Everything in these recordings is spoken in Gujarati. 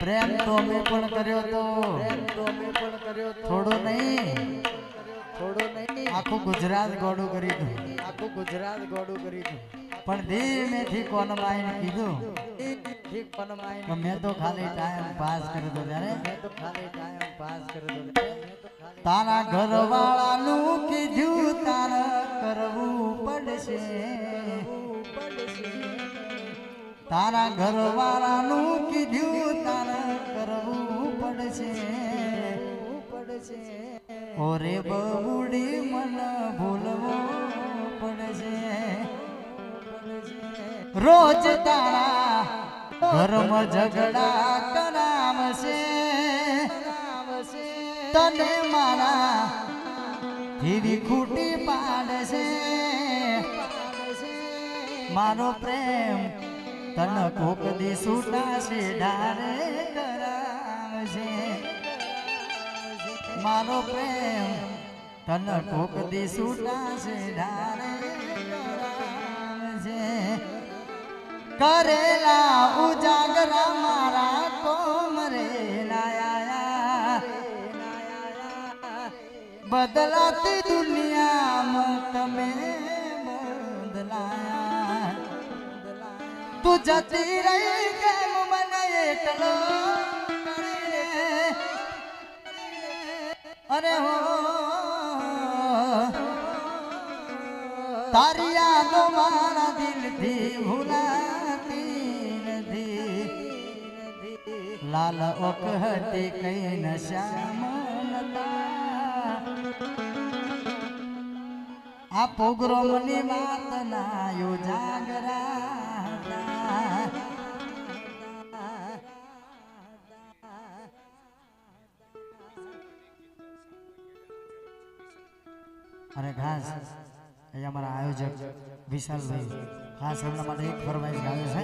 પ્રેમ તો મેં પણ કર્યો તો થોડો નહીં આખું ગુજરાત ગોડું કરી દઉં પણ ધીમેથી કોણ માઈને કીધું કે મેં તો ખાલી ટાઈમ પાસ કર્યો તો ત્યારે તારા ઘરવાળાનું કીધું તારે કરવું પડશે તારા ઘરવાળાનું કીધું તારે કરવું પડશે ઓરે બબુડી મન ભૂલવો પડશે રોજ તારા ઘરમાં ઝઘડા કરાવશે તને મારા જીવી ખૂટી પાડશે મારો પ્રેમ તન કોક દી છૂટાશે ડારે કરાવશે મારો પ્રેમ તન કોક દી છૂટાશે ડારે કરાવશે કરેલા ઉજાગરા મારા કોમરે લાયા બદલાતી દુનિયામાં તમે બદલાયા તું જતી રહી કેમ મને એકલો અરે હો તારી યાદો મારા દિલથી ભૂલાતી નથી લાલ ઓખતી કઈ નશામાં આ પોગ્રામની વાત ના યોજાગરા અને ખાસ અહીંયા અમારા આયોજક વિશાલભાઈ ખાસ એમના માટે એક ફરમાઈશ ગાવે છે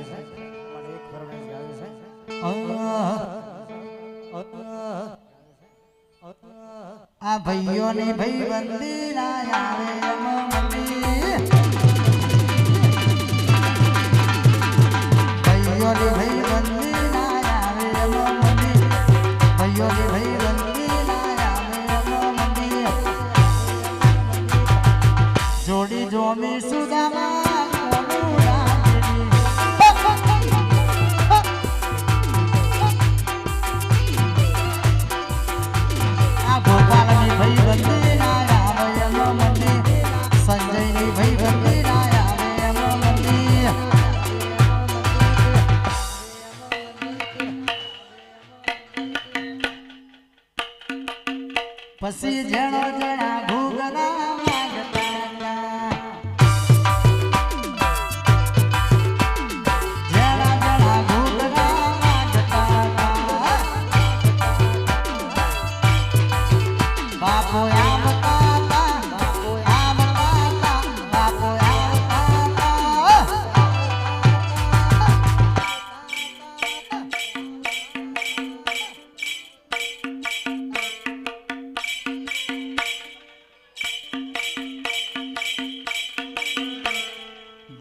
આ ભાઈઓની ભાઈ બંદી ના આવે ભાઈઓની ભાઈ બંદી ના આવે ભાઈઓની ભાઈ બંદી ના આવે જોડી જોમી સુદામા પછી જણો જણા ઘૂગરા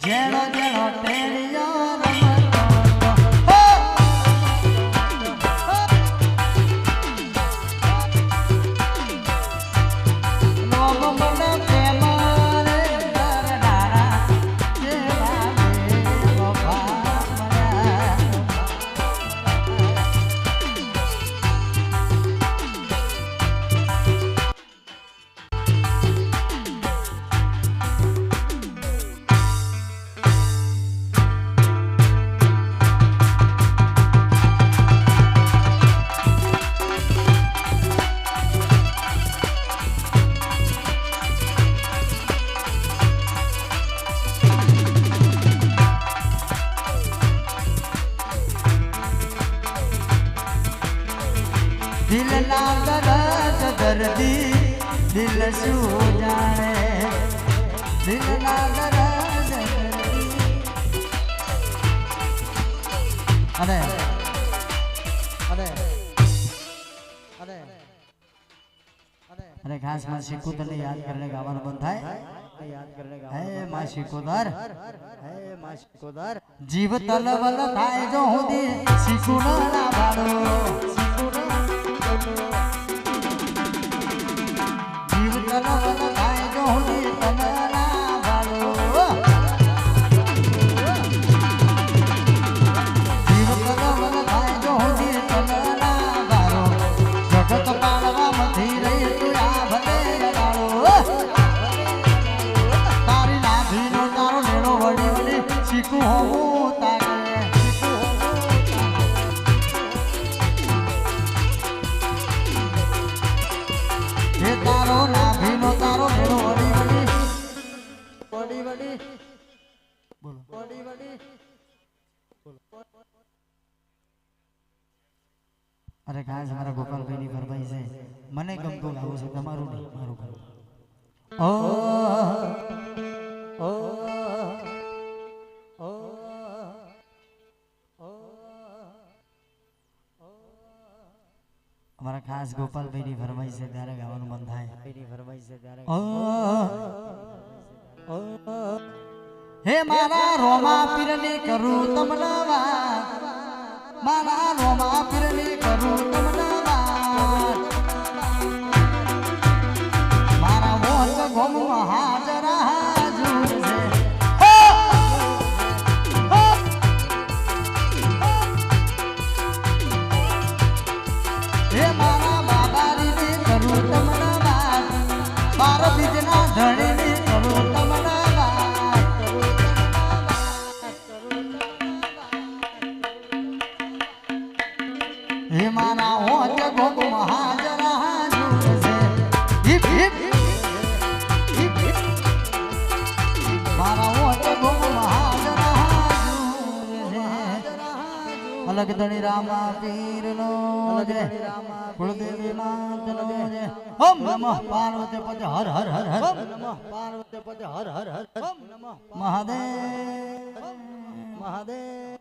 જેણો જેણો ટેલિયો દિલ ના દર્દ દર્દી દિલ શું જાણે દિલ ના દર્દ અને ખાસ માં શીખું તને યાદ કરીને ગાવાનું બંધ થાય હે માં શિકોદર જીવ તલવલ થાય જો હુદી શિકુના બાળો જીવ તલવલ થાય જો હુદી તલના બાળો જીવ તલવલ થાય જો હુદી તલના બાળો જગત પાળવા મથી રહી તું આ ભલે બાળો તારી નાભીનો તારો લેણો વળી વળી શીખું હોવું તારે હે તારો નાભીનો તારો લેણો વળી વળી બોલો અરે ખાસ મારા ગોપાલભાઈ ની ફરમાઈ છે મને ગમતું લાવું છે તમારું નહીં મારું ગમતું हमारा खास गोपाल भाई ની ફરમાઈશ છે ત્યારે ગાવાનું મન થાય હે મારા રોમા પીરની કરું તમને વાત મારા રોમા પીરની કરું તમને વાત મારા મોત ગોમ હાજર હાજર છે હે મારા બાબારી ને કરું તમને વાત મારા બીજના ધણી ને કરું તમને વાત હે મારા હોજ ગોગ મહાજર હાજર છે હિપ હિપ હિપ હિપ મારા હોજ ગોગ મહાજર હાજર છે અલગ ધણી રામા પીર નો જય કુળદેવી માત નો જય ઓમ નમઃ પાર્વતી પતે હર હર હર હર ઓમ નમઃ પાર્વતી પતે હર હર હર ઓમ નમઃ મહાદેવ મહાદેવ